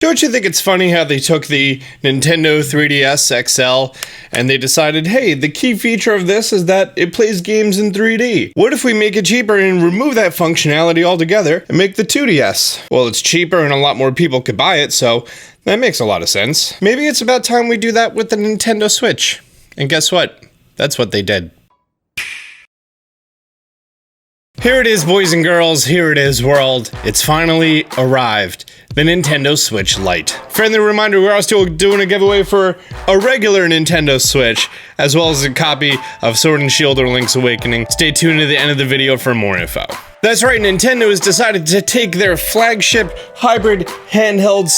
Don't you think it's funny how they took the Nintendo 3DS XL and they decided, hey, the key feature of this is that it plays games in 3D. What if we make it cheaper and remove that functionality altogether and make the 2DS? Well, it's cheaper and a lot more people could buy it, so that makes a lot of sense. Maybe it's about time we do that with the Nintendo Switch. And guess what? That's what they did. Here it is, boys and girls, here it is, world. It's finally arrived. The Nintendo Switch Lite. Friendly reminder, we're also doing a giveaway for a regular Nintendo Switch, as well as a copy of Sword and Shield or Link's Awakening. Stay tuned to the end of the video for more info. That's right, Nintendo has decided to take their flagship hybrid handheld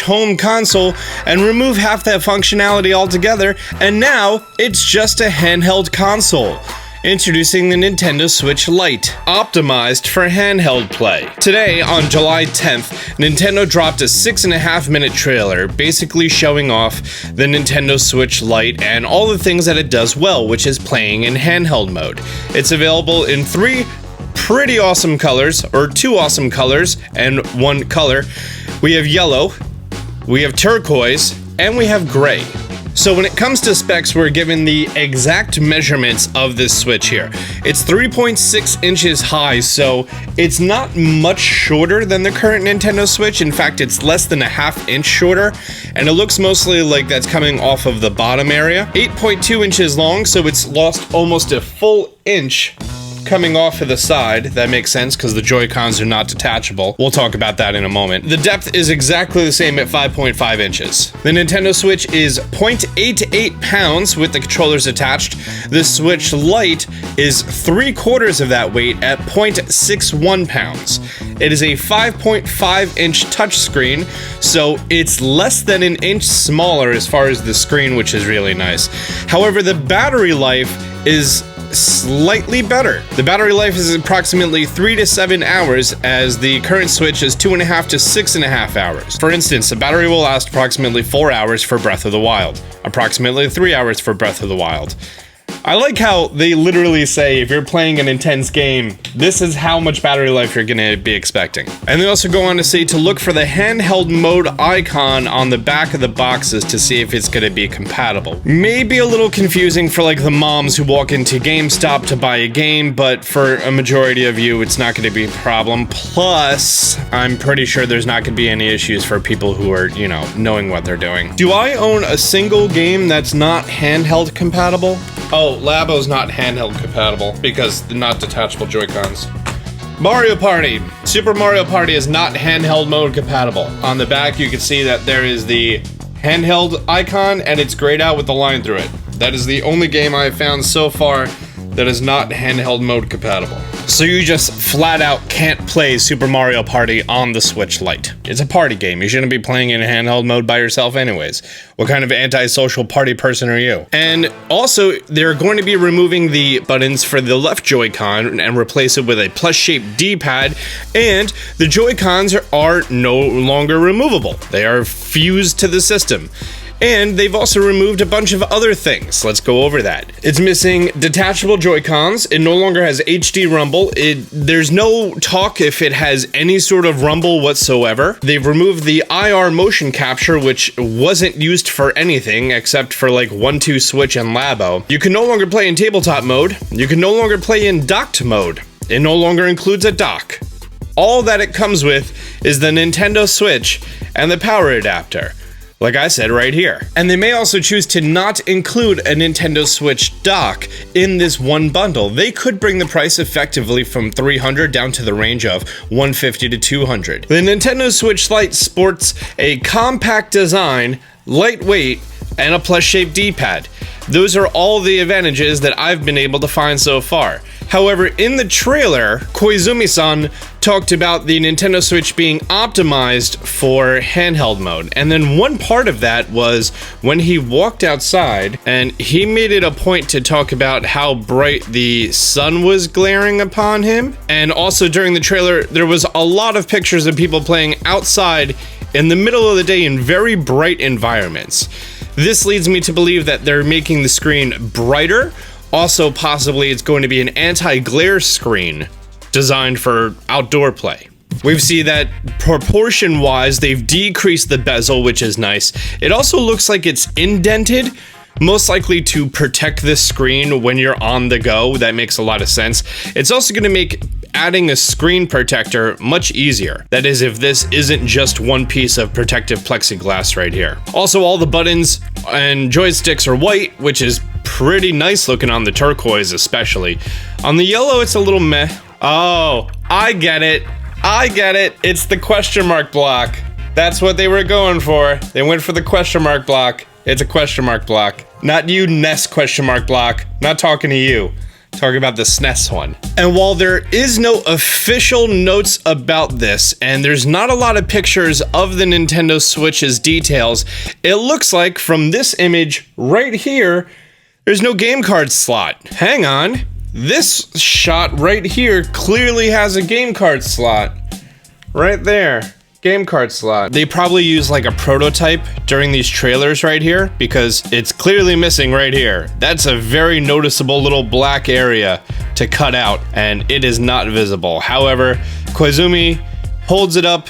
/ home console and remove half that functionality altogether, and now it's just a handheld console. Introducing the Nintendo Switch Lite, optimized for handheld play. Today, on July 10th, Nintendo dropped a 6.5-minute trailer, basically showing off the Nintendo Switch Lite and all the things that it does well, which is playing in handheld mode. It's available in 3 pretty awesome colors, or 2 awesome colors, and 1 color. We have yellow, we have turquoise, and we have gray. So when it comes to specs, we're given the exact measurements of this Switch here. It's 3.6 inches high, so it's not much shorter than the current Nintendo Switch. In fact, it's less than a ½ inch shorter, and it looks mostly like that's coming off of the bottom area. 8.2 inches long, so it's lost almost a full inch coming off of the side. That makes sense because the Joy-Cons are not detachable. We'll talk about that in a moment. The depth is exactly the same at 5.5 inches. The Nintendo Switch is 0.88 pounds with the controllers attached. The Switch Lite is 3/4 of that weight at 0.61 pounds. It is a 5.5 inch touchscreen, so it's less than an inch smaller as far as the screen, which is really nice. However, the battery life is slightly better. The battery life is approximately 3 to 7 hours, as the current Switch is 2.5 to 6.5 hours. For instance, the battery will last approximately 4 hours for Breath of the Wild, approximately 3 hours for Breath of the Wild. I like how they literally say, if you're playing an intense game, this is how much battery life you're gonna be expecting. And they also go on to say to look for the handheld mode icon on the back of the boxes to see if it's gonna be compatible. Maybe a little confusing for like the moms who walk into GameStop to buy a game, but for a majority of you, it's not gonna be a problem. Plus, I'm pretty sure there's not gonna be any issues for people who are, you know, knowing what they're doing. Do I own a single game that's not handheld compatible? Oh, Labo's not handheld compatible because they're not detachable Joy-Cons. Mario Party. Super Mario Party is not handheld mode compatible. On the back, you can see that there is the handheld icon and it's grayed out with the line through it. That is the only game I have found so far that is not handheld mode compatible. So you just flat out can't play Super Mario Party on the Switch Lite. It's a party game. You shouldn't be playing in handheld mode by yourself anyways. What kind of antisocial party person are you? And also, they're going to be removing the buttons for the left Joy-Con and replace it with a plus-shaped D-pad, and the Joy-Cons are no longer removable. They are fused to the system. And they've also removed a bunch of other things. Let's go over that. It's missing detachable Joy-Cons. It no longer has HD rumble. There's no talk if it has any sort of rumble whatsoever. They've removed the IR motion capture, which wasn't used for anything except for like 1-2 Switch and Labo. You can no longer play in tabletop mode. You can no longer play in docked mode. It no longer includes a dock. All that it comes with is the Nintendo Switch and the power adapter. Like I said right here. And they may also choose to not include a Nintendo Switch dock in this one bundle. They could bring the price effectively from $300 down to the range of $150 to $200. The Nintendo Switch Lite sports a compact design, lightweight, and a plus-shaped D-pad. Those are all the advantages that I've been able to find so far. However, in the trailer, Koizumi-san talked about the Nintendo Switch being optimized for handheld mode. And then one part of that was when he walked outside and he made it a point to talk about how bright the sun was glaring upon him. And also during the trailer, there was a lot of pictures of people playing outside in the middle of the day in very bright environments. This leads me to believe that they're making the screen brighter. Also, possibly it's going to be an anti-glare screen designed for outdoor play. We see that proportion-wise, they've decreased the bezel, which is nice. It also looks like it's indented, most likely to protect this screen when you're on the go. That makes a lot of sense. It's also going to make adding a screen protector much easier. That is, if this isn't just one piece of protective plexiglass right here. Also, all the buttons and joysticks are white, which is pretty nice looking on the turquoise especially. On the yellow, it's a little meh. Oh, I get it. I get it. It's the question mark block. That's what they were going for. They went for the question mark block. It's a question mark block. Not you, NES question mark block. Not talking to you. Talking about the SNES one. And while there is no official notes about this, and there's not a lot of pictures of the Nintendo Switch's details, it looks like from this image right here, there's no game card slot. Hang on. This shot right here clearly has a game card slot. Right there. Game card slot. They probably use like a prototype during these trailers right here because it's clearly missing right here. That's a very noticeable little black area to cut out and it is not visible. However, Koizumi holds it up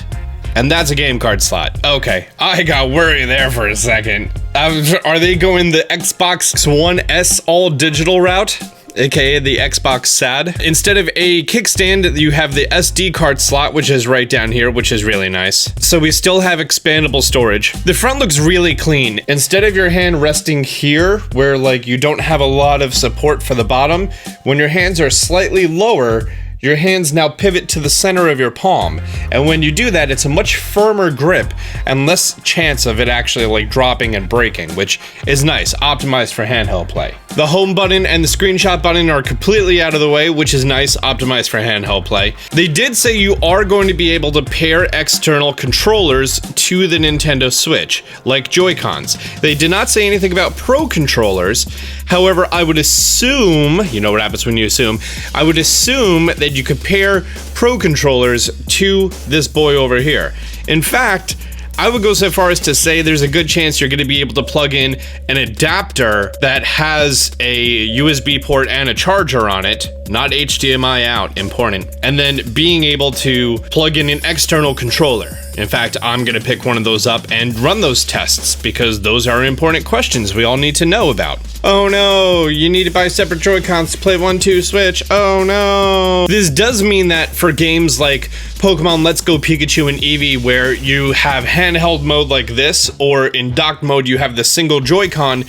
and that's a game card slot. Okay, I got worried there for a second. Are they going the Xbox One S all digital route? AKA the Xbox SAD. Instead of a kickstand, you have the SD card slot, which is right down here, which is really nice. So we still have expandable storage. The front looks really clean. Instead of your hand resting here, where like you don't have a lot of support for the bottom, when your hands are slightly lower, your hands now pivot to the center of your palm. And when you do that, it's a much firmer grip and less chance of it actually like dropping and breaking, which is nice, optimized for handheld play. The home button and the screenshot button are completely out of the way, which is nice, optimized for handheld play. They did say you are going to be able to pair external controllers to the Nintendo Switch, like Joy-Cons. They did not say anything about Pro controllers. However, I would assume, you know what happens when you assume, I would assume that you could pair Pro controllers to this boy over here. In fact, I would go so far as to say there's a good chance you're going to be able to plug in an adapter that has a USB port and a charger on it, not HDMI out, important, and then being able to plug in an external controller. In fact, I'm going to pick one of those up and run those tests because those are important questions we all need to know about. Oh no, you need to buy separate Joy-Cons to play 1-2 Switch. Oh no. This does mean that for games like Pokemon Let's Go Pikachu and Eevee, where you have handheld mode like this, or in docked mode you have the single Joy-Con,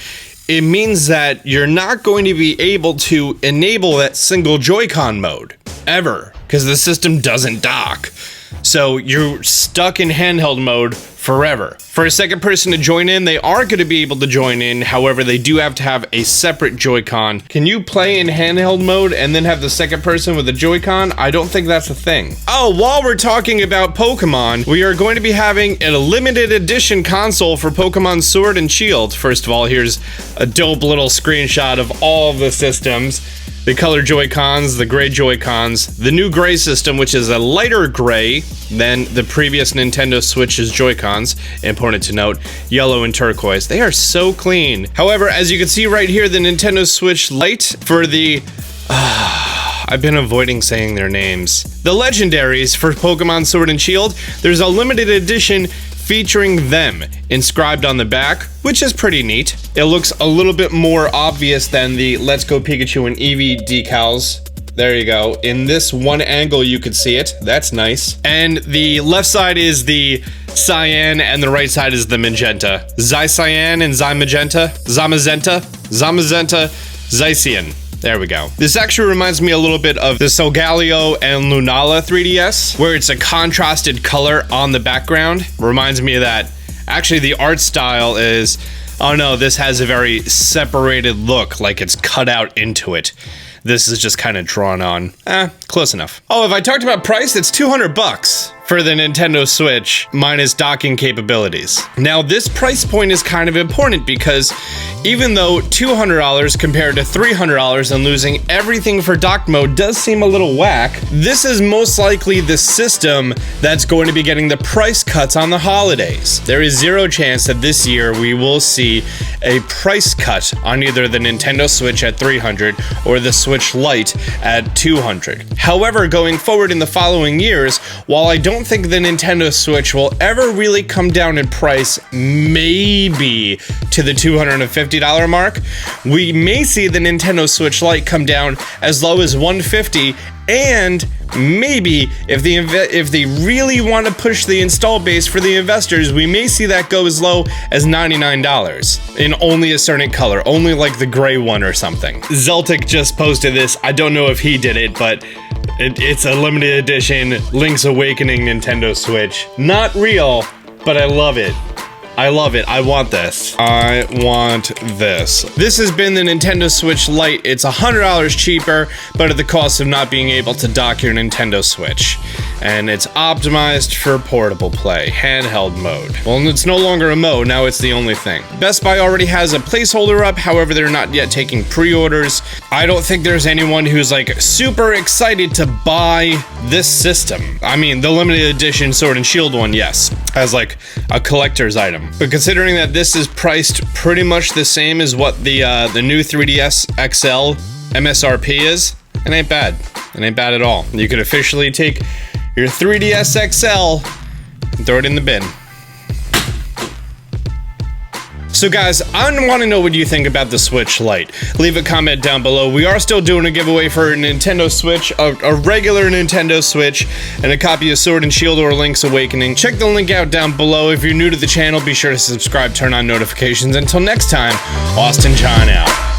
it means that you're not going to be able to enable that single Joy-Con mode, ever, because the system doesn't dock. So you're stuck in handheld mode forever. For a second person to join in, they are going to be able to join in. However, they do have to have a separate Joy-Con. Can you play in handheld mode and then have the second person with a Joy-Con? I don't think that's a thing. Oh, while we're talking about Pokemon, we are going to be having a limited edition console for Pokemon Sword and Shield. First of all, here's a dope little screenshot of all of the systems. The color Joy-Cons, the gray Joy-Cons, the new gray system, which is a lighter gray than the previous Nintendo Switch's Joy-Cons, important to note, yellow and turquoise. They are so clean. However, as you can see right here, the Nintendo Switch Lite for the... I've been avoiding saying their names. The legendaries for Pokemon Sword and Shield, there's a limited edition featuring them inscribed on the back, which is pretty neat. It looks a little bit more obvious than the Let's Go Pikachu and Eevee decals. There you go. In this one angle, you could see it. That's nice. And the left side is the cyan and the right side is the magenta. Zy-cyan and Zy-magenta. Zamazenta. Zamazenta. Zy-cyan. There we go. This actually reminds me a little bit of the Solgaleo and Lunala 3DS, where it's a contrasted color on the background. Reminds me of that. Actually, the art style is, oh no, this has a very separated look, like it's cut out into it. This is just kind of drawn on. Close enough. Oh, if I talked about price, it's $200 for the Nintendo Switch minus docking capabilities. Now, this price point is kind of important because even though $200 compared to $300 and losing everything for dock mode does seem a little whack, this is most likely the system that's going to be getting the price cuts on the holidays. There is zero chance that this year we will see a price cut on either the Nintendo Switch at $300 or the Switch Lite at $200. However, going forward in the following years, while I don't think the Nintendo Switch will ever really come down in price, maybe to the $250 mark, we may see the Nintendo Switch Lite come down as low as $150, and maybe if they really want to push the install base for the investors, we may see that go as low as $99 in only a certain color, only like the gray one or something. Zeltic just posted this. I don't know if he did it, but it's a limited edition Link's Awakening Nintendo Switch. Not real, but I love it. I love it. I want this. I want this. This has been the Nintendo Switch Lite. It's $100 cheaper, but at the cost of not being able to dock your Nintendo Switch. And it's optimized for portable play, handheld mode. Well, it's no longer a mode, now it's the only thing. Best Buy already has a placeholder up, however, they're not yet taking pre-orders. I don't think there's anyone who's like super excited to buy this system. I mean, the limited edition Sword and Shield one, yes, as like a collector's item. But considering that this is priced pretty much the same as what the new 3DS XL MSRP is, it ain't bad. It ain't bad at all. You could officially take your 3DS XL and throw it in the bin. So guys, I want to know what you think about the Switch Lite. Leave a comment down below. We are still doing a giveaway for a Nintendo Switch, a regular Nintendo Switch, and a copy of Sword and Shield or Link's Awakening. Check the link out down below. If you're new to the channel, be sure to subscribe, turn on notifications. Until next time, Austin John out.